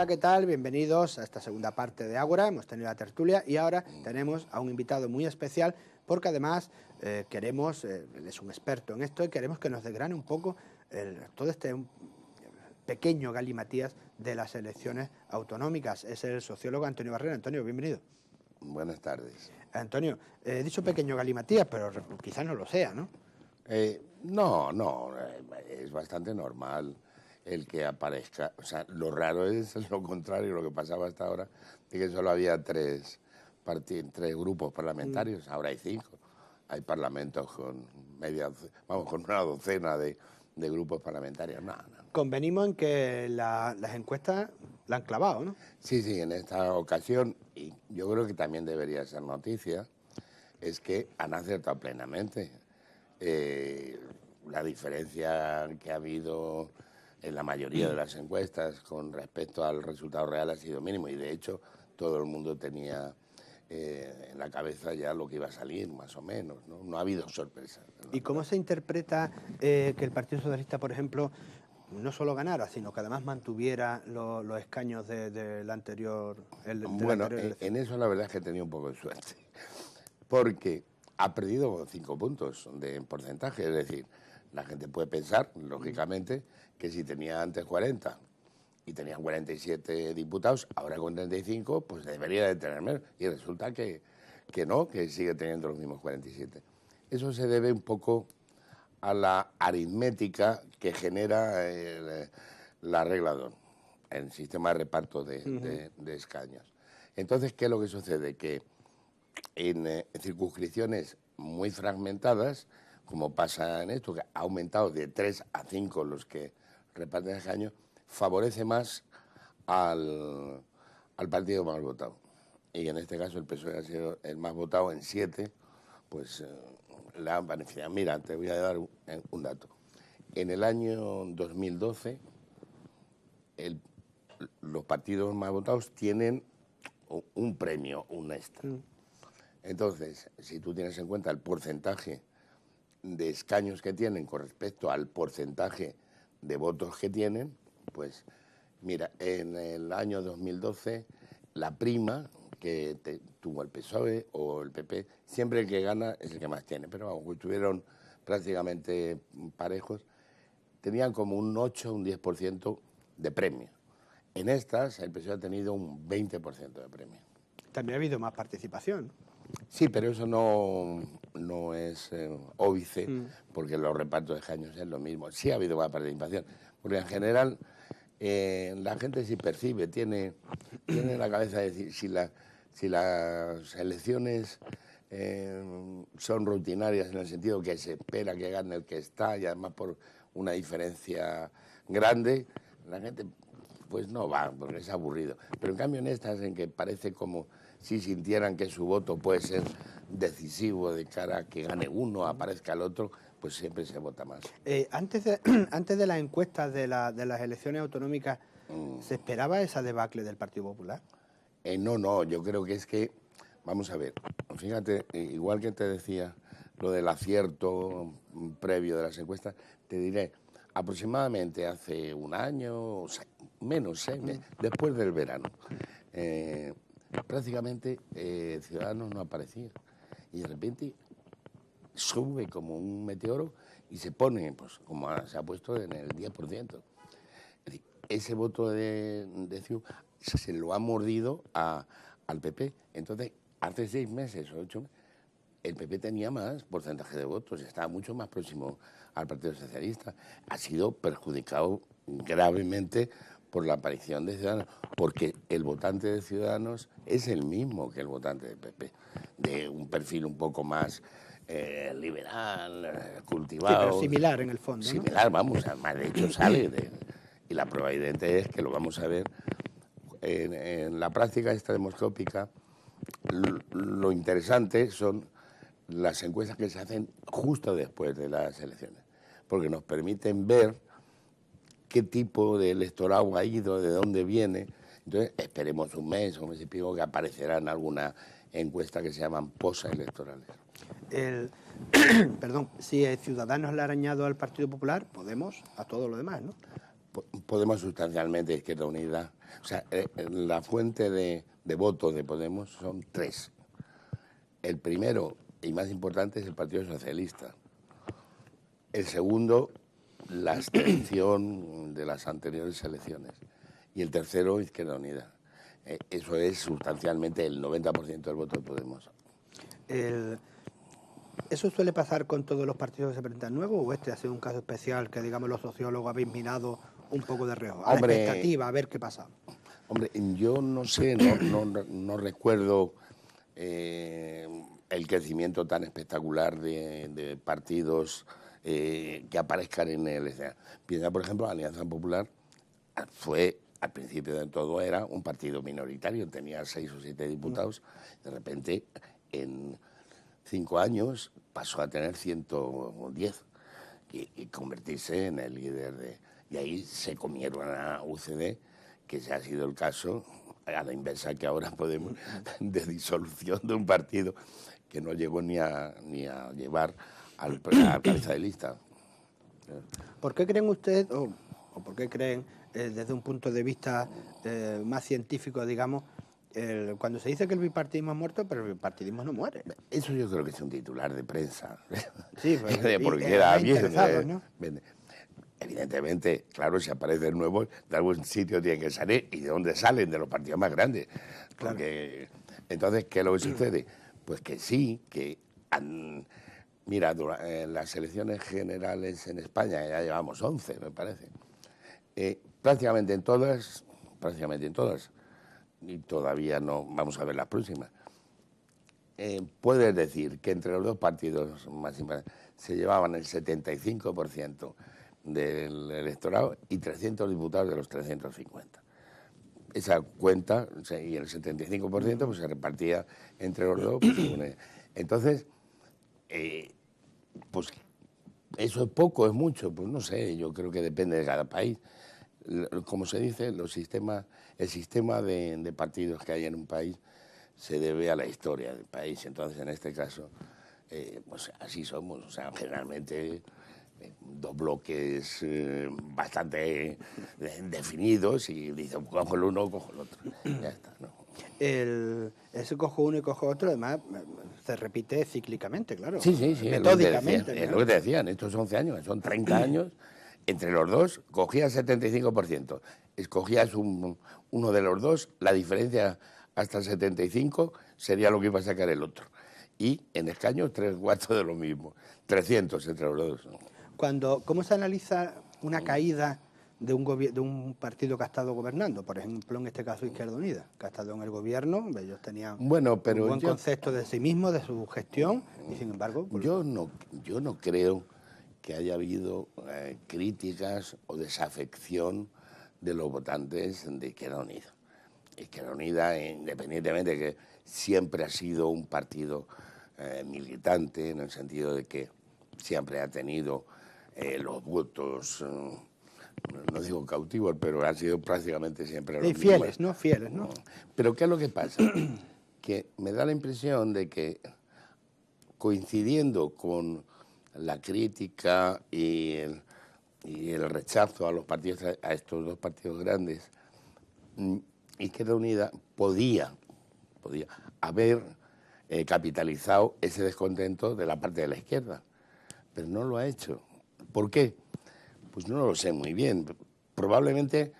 Hola, ¿qué tal? Bienvenidos a esta segunda parte de Ágora. Hemos tenido la tertulia y ahora tenemos a un invitado muy especial porque además queremos, él es un experto en esto y queremos que nos desgrane un poco todo este pequeño galimatías de las elecciones autonómicas. Es el sociólogo Antonio Barrera. Antonio, bienvenido. Buenas tardes. Antonio, he dicho pequeño galimatías, pero quizás no lo sea, ¿no? No, es bastante normal el que aparezca. O sea, lo raro es lo contrario, lo que pasaba hasta ahora, de que solo había tres grupos parlamentarios, ahora hay 5. Hay parlamentos con con una docena de grupos parlamentarios. No. Convenimos en que las encuestas la han clavado, ¿no? Sí, en esta ocasión, y yo creo que también debería ser noticia, es que han acertado plenamente. La diferencia que ha habido en la mayoría de las encuestas con respecto al resultado real ha sido mínimo, y de hecho todo el mundo tenía en la cabeza ya lo que iba a salir, más o menos, no ha habido sorpresa. ¿Y cómo se interpreta que el Partido Socialista, por ejemplo, no solo ganara, sino que además mantuviera los escaños del anterior? Bueno, en eso la verdad es que he tenido un poco de suerte, porque ha perdido 5 puntos de porcentaje, es decir, la gente puede pensar, lógicamente, que si tenía antes 40 y tenía 47 diputados, ahora con 35, pues debería de tener menos. Y resulta que no, que sigue teniendo los mismos 47. Eso se debe un poco a la aritmética que genera la regla d'Hondt, el sistema de reparto de escaños. Entonces, ¿qué es lo que sucede? Que en circunscripciones muy fragmentadas, como pasa en esto, que ha aumentado de 3 a 5 los que reparten escaños, favorece más al partido más votado. Y en este caso el PSOE ha sido el más votado en 7, pues le han beneficiado. Mira, te voy a dar un dato. En el año 2012, los partidos más votados tienen un premio, un extra. Entonces, si tú tienes en cuenta el porcentaje de escaños que tienen con respecto al porcentaje de votos que tienen, pues mira, en el año 2012 la prima que tuvo el PSOE o el PP, siempre el que gana es el que más tiene, pero aunque estuvieron prácticamente parejos, tenían como un 8 un 10% de premio. En estas el PSOE ha tenido un 20% de premio. También ha habido más participación. Sí, pero eso no es óbice, porque los repartos de escaños es lo mismo. Sí ha habido más participación, porque en general la gente sí percibe, tiene en la cabeza decir, si las elecciones son rutinarias en el sentido que se espera que gane el que está, y además por una diferencia grande, la gente pues no va, porque es aburrido. Pero en cambio en estas, en que parece como si sintieran que su voto puede ser decisivo de cara a que gane uno, aparezca el otro, pues siempre se vota más. Antes de las encuestas de las elecciones autonómicas, ¿se esperaba esa debacle del Partido Popular? No, yo creo que es que, vamos a ver, fíjate, igual que te decía lo del acierto previo de las encuestas, te diré, aproximadamente hace un año, o sea, menos, después del verano, prácticamente Ciudadanos no aparecía, y de repente sube como un meteoro y se pone, pues como se ha puesto, en el 10%. Es decir, ese voto de CiU se lo ha mordido al PP. Entonces, hace 6 meses o 8 meses, el PP tenía más porcentaje de votos, estaba mucho más próximo al Partido Socialista. Ha sido perjudicado gravemente por la aparición de Ciudadanos, porque el votante de Ciudadanos es el mismo que el votante del PP, de un perfil un poco más liberal, cultivado. Sí, pero similar en el fondo, ¿no? Similar, vamos, además de hecho sale y la prueba evidente es que lo vamos a ver en la práctica esta demoscópica. Lo interesante son las encuestas que se hacen justo después de las elecciones, porque nos permiten ver qué tipo de electorado ha ido, de dónde viene. Entonces, esperemos un mes y pico que aparecerán alguna encuesta que se llaman postelectorales. Perdón, si Ciudadanos le ha arañado al Partido Popular, Podemos a todo lo demás, ¿no? Podemos sustancialmente, Izquierda Unida. O sea, la fuente de votos de Podemos son tres. El primero y más importante es el Partido Socialista. El segundo, la abstención de las anteriores elecciones. Y el tercero, Izquierda Unida. Eso es sustancialmente el 90% del voto de Podemos. ¿Eso suele pasar con todos los partidos que se presentan nuevos o este ha sido un caso especial que, digamos, los sociólogos habéis mirado un poco de reojo? A la expectativa, a ver qué pasa. Hombre, yo no sé, no recuerdo el crecimiento tan espectacular de partidos que aparezcan en el escenario. Piensa, por ejemplo, la Alianza Popular fue, al principio de todo, era un partido minoritario, tenía 6 o 7 diputados, de repente, en 5 años, pasó a tener 110 y convertirse en el líder y ahí se comieron a UCD, que se ha sido el caso, a la inversa que ahora Podemos, de disolución de un partido que no llegó ni a llevar a la cabeza de lista. ¿Por qué creen ustedes, o por qué creen, desde un punto de vista más científico, digamos, cuando se dice que el bipartidismo ha muerto, pero el bipartidismo no muere? Eso yo creo que es un titular de prensa. Sí, pues, porque queda bien. ¿No? Evidentemente, claro, si aparece el nuevo, de algún sitio tienen que salir. ¿Y de dónde salen? De los partidos más grandes. Porque, entonces, ¿qué es lo que sucede? Pues que sí, que mira, en las elecciones generales en España, ya llevamos 11, me parece, prácticamente en todas, y todavía no vamos a ver las próximas, puedes decir que entre los dos partidos más importantes se llevaban el 75% del electorado y 300 diputados de los 350. Esa cuenta, y el 75% pues, se repartía entre los dos. Pues, entonces, pues eso es poco, es mucho, pues no sé, yo creo que depende de cada país. Como se dice, el sistema de partidos que hay en un país se debe a la historia del país. Entonces, en este caso, pues así somos. O sea, generalmente dos bloques bastante definidos y dicen, cojo el uno, cojo el otro. Ya está, ¿no? Ese cojo uno y cojo otro, además, se repite cíclicamente, claro. Sí, metódicamente. Es lo que te decían, estos 11 años, son 30 años. Entre los dos cogías 75%. Escogías uno de los dos, la diferencia hasta el 75 sería lo que iba a sacar el otro. Y en escaños 3/4 de lo mismo. 300 entre los dos. ¿Cómo se analiza una caída de un partido que ha estado gobernando? Por ejemplo, en este caso Izquierda Unida, que ha estado en el gobierno, ellos tenían un buen concepto de sí mismos, de su gestión, y sin embargo... Yo no creo que haya habido críticas o desafección de los votantes de Izquierda Unida. Izquierda Unida, independientemente de que siempre ha sido un partido militante, en el sentido de que siempre ha tenido los votos, no digo cautivos, pero han sido prácticamente siempre los fieles, ¿no? Fieles, ¿no? Pero ¿qué es lo que pasa? Que me da la impresión de que, coincidiendo con la crítica y el rechazo a estos dos partidos grandes, Izquierda Unida podía haber capitalizado ese descontento de la parte de la izquierda, pero no lo ha hecho. ¿Por qué? Pues no lo sé muy bien. Probablemente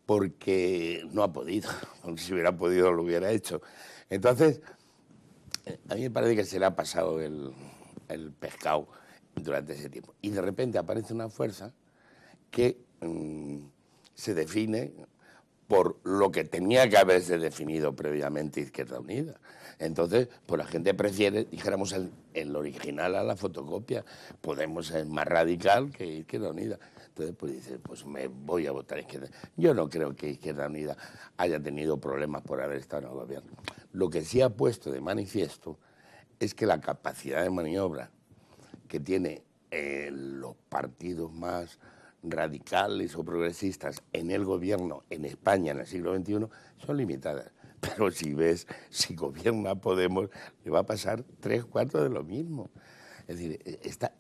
porque no ha podido, porque si hubiera podido lo hubiera hecho. Entonces, a mí me parece que se le ha pasado el pescado durante ese tiempo. Y de repente aparece una fuerza que se define por lo que tenía que haberse definido previamente Izquierda Unida. Entonces, pues la gente prefiere, dijéramos, el original a la fotocopia. Podemos ser más radical que Izquierda Unida. Entonces, pues dice, pues me voy a votar Izquierda. Yo no creo que Izquierda Unida haya tenido problemas por haber estado en el gobierno. Lo que sí ha puesto de manifiesto es que la capacidad de maniobra que tiene los partidos más radicales o progresistas en el gobierno en España en el siglo XXI son limitadas. Pero si gobierna Podemos, le va a pasar 3/4 de lo mismo. Es decir,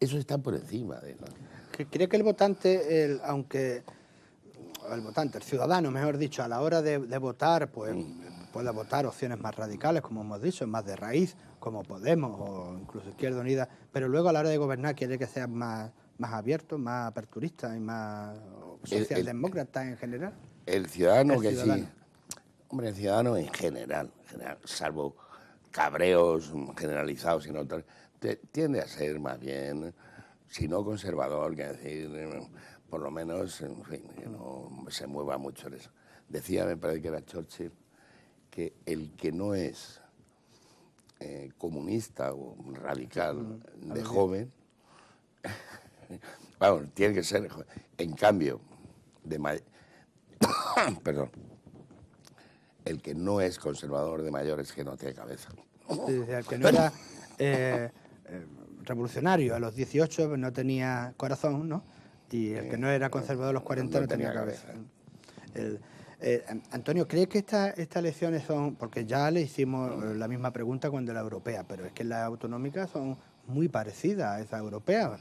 eso está por encima de... ¿Cree que el votante, aunque el votante, el ciudadano, mejor dicho, a la hora de votar, pues puede votar opciones más radicales, como hemos dicho, más de raíz, como Podemos o incluso Izquierda Unida, pero luego a la hora de gobernar quiere que sea más abierto, más aperturista y más socialdemócrata en general. El ciudadano que ciudadano. sí. Hombre, el ciudadano en general, salvo cabreos generalizados, sino tiende a ser más bien, si no conservador, que decir, por lo menos, en fin, que no se mueva mucho en eso. Decía, me parece que era Churchill, que el que no es comunista o radical de joven, bueno, tiene que ser, en cambio, perdón, el que no es conservador de mayor es que no tiene cabeza. Sí, el que no era revolucionario a los 18 no tenía corazón, ¿no? Y el que no era conservador a los 40 no tenía cabeza. Antonio, ¿cree que estas elecciones son, porque ya le hicimos la misma pregunta cuando la europea, pero es que las autonómicas son muy parecidas a esas europeas,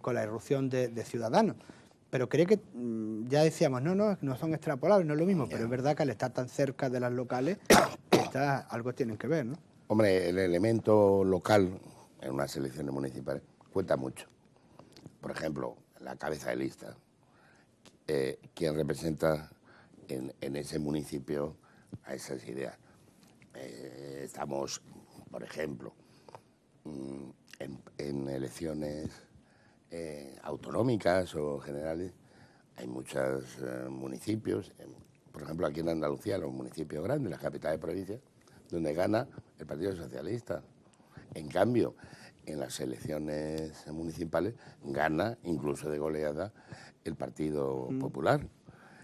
con la irrupción de Ciudadanos? Pero cree que, ya decíamos, no son extrapolables, no es lo mismo, pero es verdad que al estar tan cerca de las locales, algo tienen que ver, ¿no? Hombre, el elemento local en unas elecciones municipales cuenta mucho. Por ejemplo, la cabeza de lista, quien representa en ese municipio a esas ideas. Estamos, por ejemplo, en elecciones autonómicas o generales, hay muchos municipios, por ejemplo aquí en Andalucía, los municipios grandes, las capitales de provincia, donde gana el Partido Socialista. En cambio, en las elecciones municipales gana, incluso de goleada, el Partido Popular.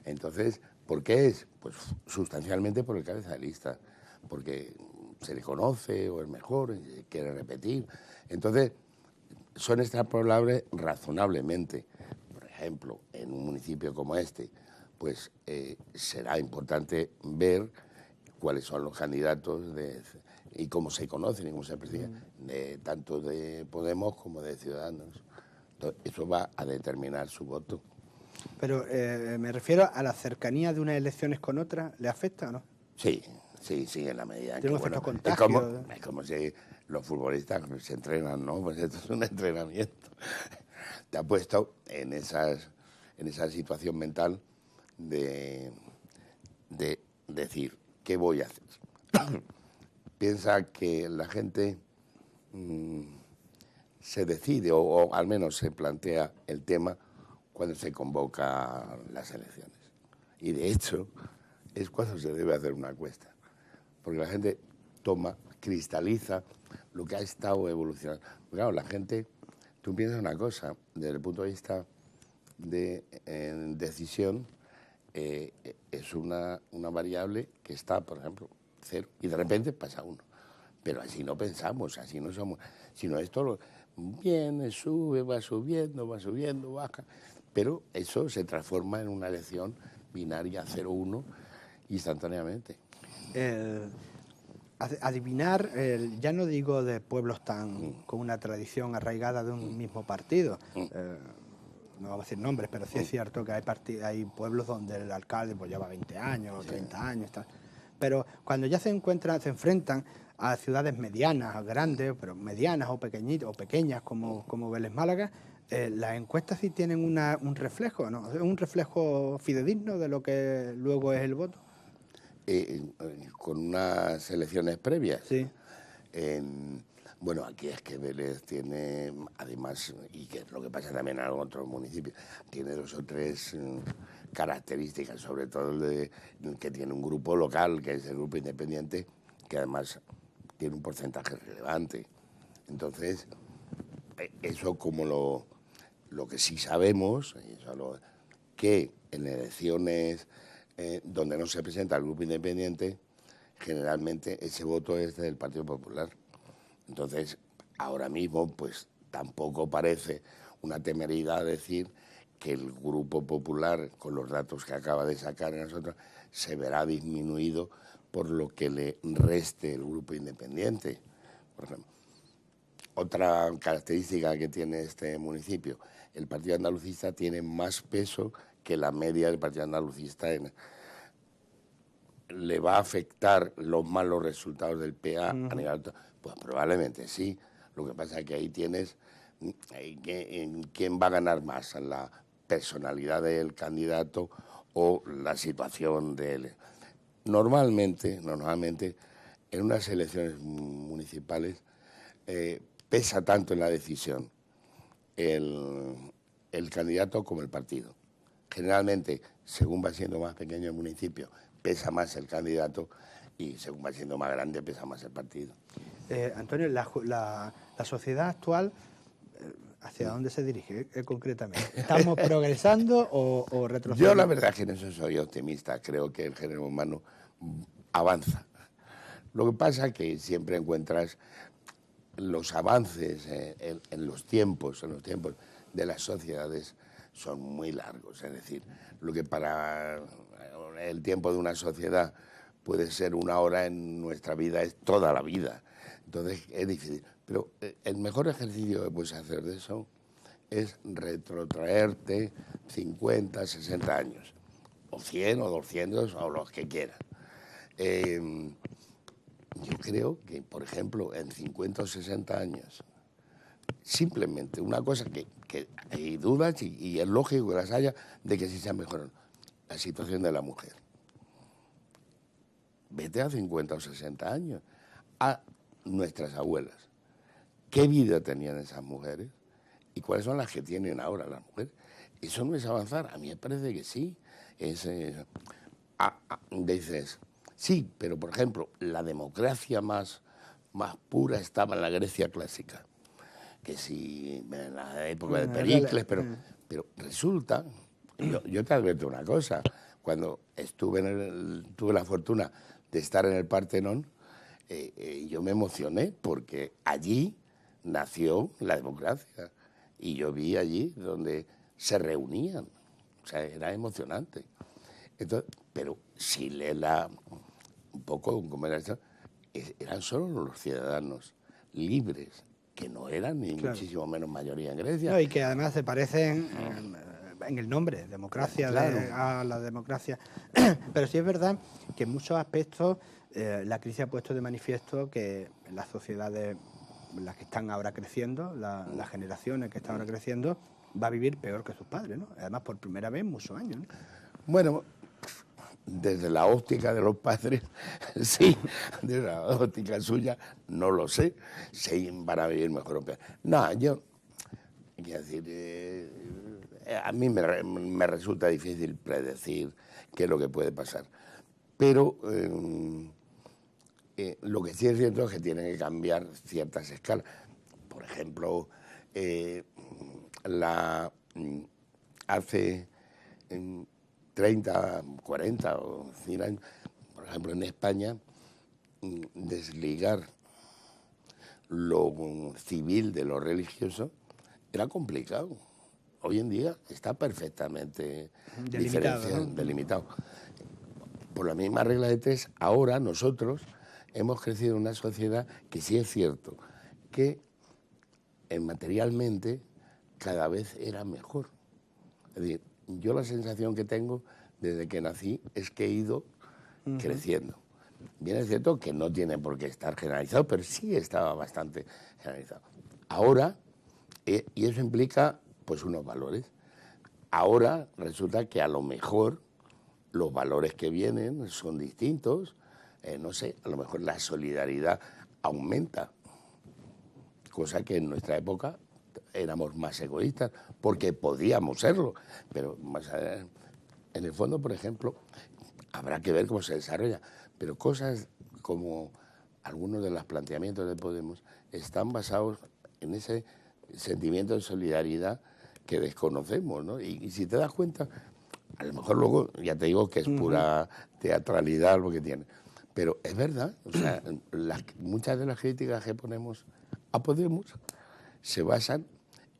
Entonces, ¿por qué es? Pues sustancialmente por el cabeza de lista, porque se le conoce o es mejor, y quiere repetir. Entonces, son extrapolables razonablemente. Por ejemplo, en un municipio como este, pues será importante ver cuáles son los candidatos y cómo se conocen y cómo se persiguen, tanto de Podemos como de Ciudadanos. Entonces, eso va a determinar su voto. Pero me refiero a la cercanía de unas elecciones con otras, ¿le afecta o no? Sí, en la medida en que, bueno, es como si los futbolistas se entrenan, ¿no? Pues esto es un entrenamiento. Te ha puesto en esa situación mental de decir, ¿qué voy a hacer? Piensa que la gente se decide o al menos se plantea el tema cuando se convoca las elecciones. Y de hecho es cuando se debe hacer una encuesta, porque la gente cristaliza lo que ha estado evolucionando. Claro, la gente, tú piensas una cosa, desde el punto de vista de decisión, es una variable que está, por ejemplo, 0, y de repente pasa 1. Pero así no pensamos, así no somos, sino esto viene, sube, va subiendo, baja, pero eso se transforma en una elección binaria 0-1 instantáneamente. Adivinar, ya no digo de pueblos con una tradición arraigada de un mismo partido, no vamos a decir nombres, pero sí es cierto que hay pueblos donde el alcalde pues lleva 20 años, 30 años, tal. Pero cuando ya se enfrentan a ciudades medianas, grandes, pero medianas o pequeñitas o pequeñas como Vélez Málaga, las encuestas sí tienen un reflejo, ¿no? Un reflejo fidedigno de lo que luego es el voto. Con unas elecciones previas. Sí. Bueno, aquí es que Vélez tiene, además, y que es lo que pasa también en otros municipios, tiene 2 o 3 características, sobre todo que tiene un grupo local, que es el grupo independiente, que además tiene un porcentaje relevante. Entonces, eso como lo que sí sabemos, que en elecciones donde no se presenta el grupo independiente, generalmente ese voto es del Partido Popular. Entonces, ahora mismo, pues tampoco parece una temeridad decir que el Grupo Popular, con los datos que acaba de sacar en nosotros, se verá disminuido por lo que le reste el Grupo Independiente. Por ejemplo, otra característica que tiene este municipio, el Partido Andalucista tiene más peso que la media del Partido Andalucista le va a afectar los malos resultados del PA a nivel alto. Pues probablemente sí. Lo que pasa es que ahí tienes en quién va a ganar más, la personalidad del candidato o la situación de él. Normalmente, en unas elecciones municipales pesa tanto en la decisión el candidato como el partido. Generalmente, según va siendo más pequeño el municipio, pesa más el candidato y según va siendo más grande, pesa más el partido. Antonio, la sociedad actual, ¿hacia dónde se dirige concretamente? ¿Estamos progresando o retrocediendo? Yo la verdad es que en eso soy optimista. Creo que el género humano avanza. Lo que pasa es que siempre encuentras los avances en los tiempos de las sociedades son muy largos. Es decir, lo que para el tiempo de una sociedad puede ser una hora, en nuestra vida es toda la vida. Entonces es difícil. Pero el mejor ejercicio que puedes hacer de eso es retrotraerte 50, 60 años, o 100 o 200 o los que quieras. Yo creo que, por ejemplo, en 50 o 60 años, simplemente una cosa que hay dudas y es lógico que las haya, de que sí se ha mejorado, la situación de la mujer. Vete a 50 o 60 años, a nuestras abuelas. ¿Qué vida tenían esas mujeres? ¿Y cuáles son las que tienen ahora las mujeres? Eso no es avanzar. A mí me parece que sí. Dices, sí, pero por ejemplo, la democracia más pura estaba en la Grecia clásica. Que sí, en la época de Pericles, pero resulta, yo te advierto una cosa, cuando tuve la fortuna de estar en el Partenón, yo me emocioné porque allí nació la democracia y yo vi allí donde se reunían, o sea, era emocionante. Entonces, pero si lees un poco como era esto, eran solo los ciudadanos libres, que no eran ni muchísimo menos mayoría en Grecia. No, y que además se parecen en el nombre, democracia, claro, a la democracia. Pero sí es verdad que en muchos aspectos la crisis ha puesto de manifiesto que en las sociedades, las que están ahora creciendo, las generaciones que están ahora creciendo, va a vivir peor que sus padres, ¿no? Además, por primera vez en muchos años, ¿no? Bueno, desde la óptica de los padres, sí, desde la óptica suya, no lo sé, si van a vivir mejor o peor. No, yo, quiero decir, a mí me resulta difícil predecir qué es lo que puede pasar, pero lo que sí es cierto es que tienen que cambiar ciertas escalas. Por ejemplo, hace 30, 40 o 100 años, por ejemplo, en España, desligar lo civil de lo religioso era complicado. Hoy en día está perfectamente delimitado. Por la misma regla de tres, ahora nosotros hemos crecido en una sociedad que sí es cierto que materialmente cada vez era mejor. Es decir, yo la sensación que tengo desde que nací es que he ido creciendo. Bien es cierto que no tiene por qué estar generalizado, pero sí estaba bastante generalizado. Ahora, y eso implica pues unos valores. Ahora resulta que a lo mejor los valores que vienen son distintos. No sé, a lo mejor la solidaridad aumenta, cosa que en nuestra época éramos más egoístas, porque podíamos serlo, pero más allá, en el fondo, por ejemplo, habrá que ver cómo se desarrolla, pero cosas como algunos de los planteamientos de Podemos están basados en ese sentimiento de solidaridad que desconocemos, ¿no? Y si te das cuenta, a lo mejor luego, ya te digo que es pura teatralidad lo que tiene, pero es verdad, o sea, muchas de las críticas que ponemos a Podemos se basan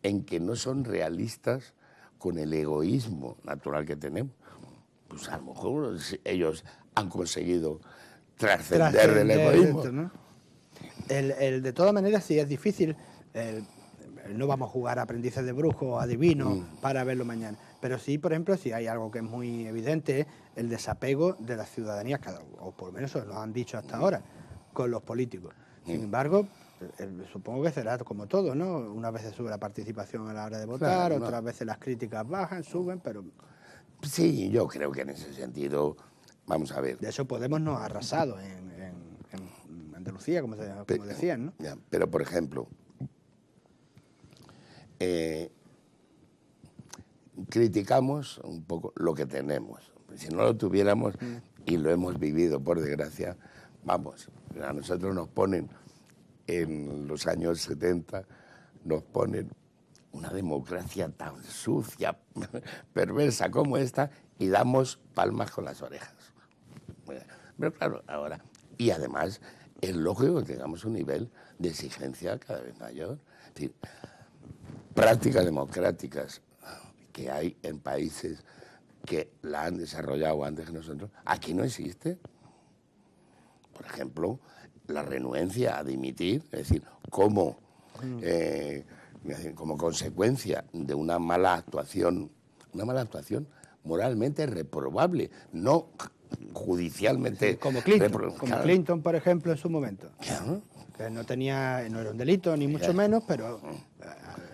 en que no son realistas con el egoísmo natural que tenemos. Pues a lo mejor ellos han conseguido trascender del egoísmo. Dentro, ¿no? De todas maneras, sí es difícil. No vamos a jugar a aprendices de brujos o adivinos para verlo mañana. Pero sí, por ejemplo, si hay algo que es muy evidente, es el desapego de la ciudadanía, o por lo menos eso lo han dicho hasta ahora, con los políticos. Sin embargo, supongo que será como todo, ¿no? Unas veces sube la participación a la hora de votar, Claro, otras veces las críticas bajan, suben, pero... Sí, yo creo que en ese sentido, vamos a ver. De hecho, Podemos nos ha arrasado en Andalucía, como decían, ¿no? Ya, pero, por ejemplo, criticamos un poco lo que tenemos. Si no lo tuviéramos, y lo hemos vivido, por desgracia, vamos, a nosotros nos ponen, en los años 70, nos ponen una democracia tan sucia, perversa como esta, y damos palmas con las orejas. Pero claro, ahora, y además es lógico que tengamos un nivel de exigencia cada vez mayor. Es decir, prácticas democráticas que hay en países que la han desarrollado antes que nosotros, aquí no existe. Por ejemplo, la renuencia a dimitir, es decir, como consecuencia de una mala actuación moralmente reprobable, no judicialmente. Sí, como Clinton, por ejemplo, en su momento. Claro. Que no era un delito, ni mucho menos, pero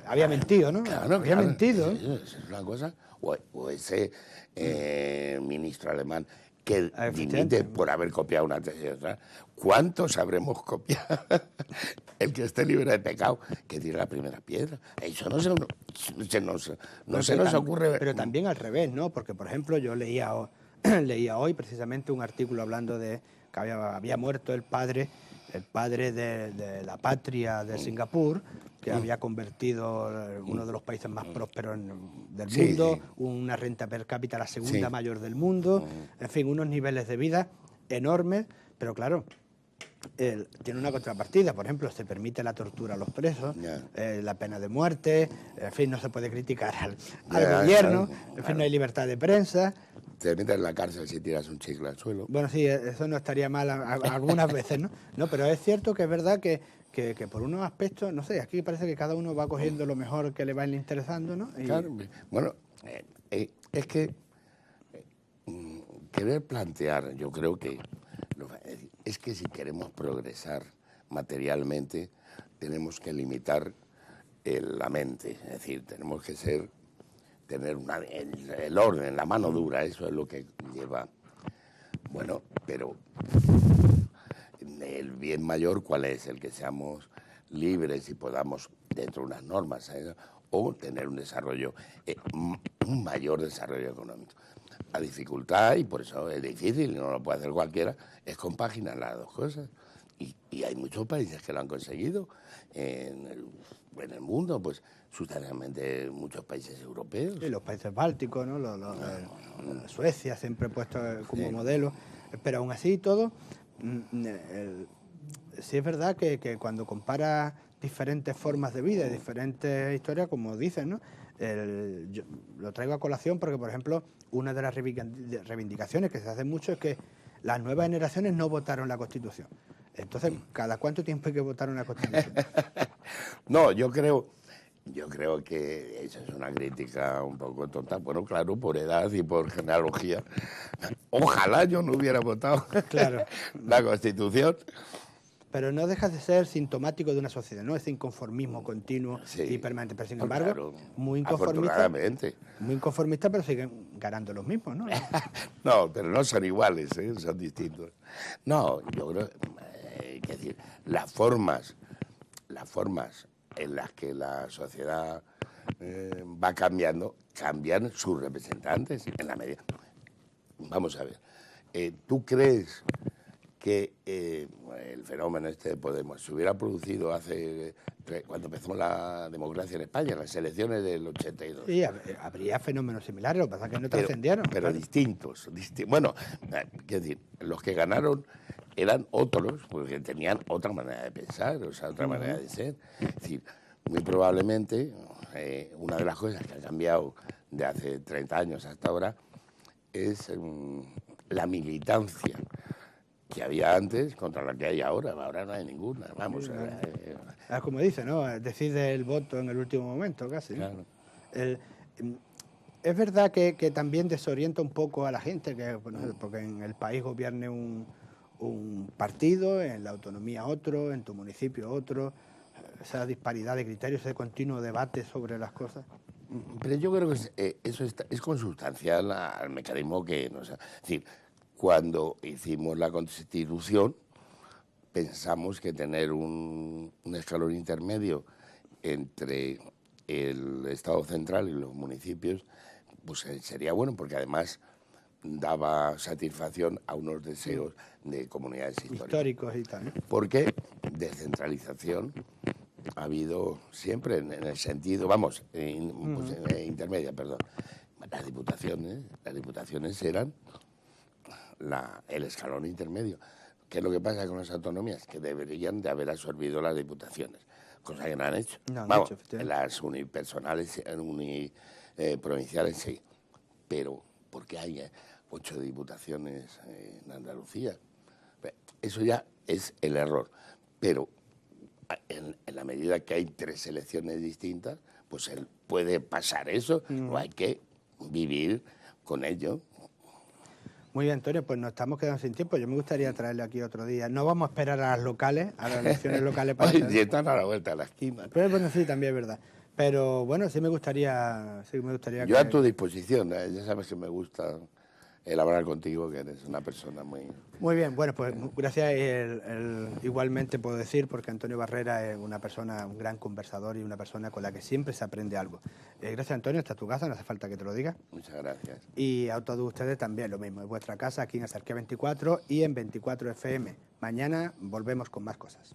había mentido, ¿no? Había mentido. Es una cosa. O ese ministro alemán que dimite por haber copiado una tesis. ¿Cuántos habremos copiado? El que esté libre de pecado, que tire la primera piedra. Eso no se nos ocurre. Pero también al revés, ¿no? Porque, por ejemplo, yo leía hoy precisamente un artículo hablando de que había muerto el padre de la patria de Singapur, que había convertido uno de los países más prósperos del mundo, una renta per cápita la segunda mayor del mundo, en fin, unos niveles de vida enormes, pero claro, tiene una contrapartida. Por ejemplo, se permite la tortura a los presos, la pena de muerte, en fin, no se puede criticar al gobierno, en fin, no hay libertad de prensa. Te metes en la cárcel si tiras un chicle al suelo. Bueno, sí, eso no estaría mal algunas veces, ¿no? No, pero es cierto que es verdad que por unos aspectos, no sé, aquí parece que cada uno va cogiendo lo mejor que le va interesando, ¿no? Claro, bueno, es que querer plantear, yo creo que es que si queremos progresar materialmente, tenemos que limitar la mente, es decir, tenemos que tener el orden, la mano dura, eso es lo que lleva. Bueno, pero el bien mayor, ¿cuál es? El que seamos libres y podamos, dentro de unas normas, o tener un desarrollo, un mayor desarrollo económico. La dificultad, y por eso es difícil, no lo puede hacer cualquiera, es compaginar las dos cosas. Y hay muchos países que lo han conseguido en el mundo, pues sustancialmente muchos países europeos. Sí, los países bálticos, ¿no? Suecia siempre puesto como modelo, pero aún así todo, sí es verdad que cuando compara diferentes formas de vida y diferentes historias, como dicen, ¿no? Yo lo traigo a colación porque, por ejemplo, una de las reivindicaciones que se hacen mucho es que las nuevas generaciones no votaron la Constitución. Entonces, ¿cada cuánto tiempo hay que votar una Constitución? No, yo creo que eso es una crítica un poco tonta. Bueno, claro, por edad y por genealogía. Ojalá yo no hubiera votado la Constitución. Pero no deja de ser sintomático de una sociedad, ¿no? Ese inconformismo continuo y permanente. Pero sin embargo, muy inconformista, pero siguen ganando los mismos, ¿no? No, pero no son iguales, son distintos. No, yo creo que decir, las formas en las que la sociedad va cambiando, cambian sus representantes en la medida. Vamos a ver, ¿tú crees que el fenómeno este de Podemos se hubiera producido cuando empezó la democracia en España, en las elecciones del 82? Sí, habría fenómenos similares, lo que pasa es que no trascendieron. Pero distintos. Bueno, quiero decir, los que ganaron eran otros, porque tenían otra manera de pensar, o sea, otra manera de ser. Es decir, muy probablemente una de las cosas que ha cambiado de hace 30 años hasta ahora es la militancia que había antes contra la que hay ahora. Ahora no hay ninguna, vamos. Como dice, ¿no? Decide el voto en el último momento, casi. Claro. Es verdad que también desorienta un poco a la gente, que bueno, porque en el país gobierne un partido, en la autonomía otro, en tu municipio otro, esa disparidad de criterios, ese continuo debate sobre las cosas. Pero yo creo que eso es consustancial al mecanismo que nos... Es decir, cuando hicimos la Constitución, pensamos que tener un escalón intermedio entre el Estado central y los municipios pues sería bueno, porque además daba satisfacción a unos deseos de comunidades históricas Y tal, ¿no? Porque descentralización ha habido siempre en el sentido, vamos, intermedia, perdón. Las diputaciones eran el escalón intermedio. ¿Qué es lo que pasa con las autonomías? Que deberían de haber absorbido las diputaciones, cosa que no han hecho. No han vamos, hecho, en las unipersonales, provinciales sí, pero ¿por qué hay 8 diputaciones en Andalucía? Eso ya es el error, pero en la medida que hay 3 elecciones distintas, pues puede pasar eso, no hay que vivir con ello. Muy bien, Antonio, pues nos estamos quedando sin tiempo. Yo me gustaría traerle aquí otro día. No vamos a esperar a las locales, a las elecciones locales para... Oye, si están a la vuelta de la esquina. Pero bueno, sí, también es verdad. Pero bueno, sí me gustaría Yo a tu disposición, ya sabes que me gusta el hablar contigo, que eres una persona muy... Muy bien, bueno, pues gracias igualmente puedo decir, porque Antonio Barrera es una persona, un gran conversador y una persona con la que siempre se aprende algo. Gracias, Antonio, esta es tu casa, no hace falta que te lo diga. Muchas gracias. Y a todos ustedes también lo mismo, es vuestra casa aquí en Asarquía 24 y en 24 FM. Mañana volvemos con más cosas.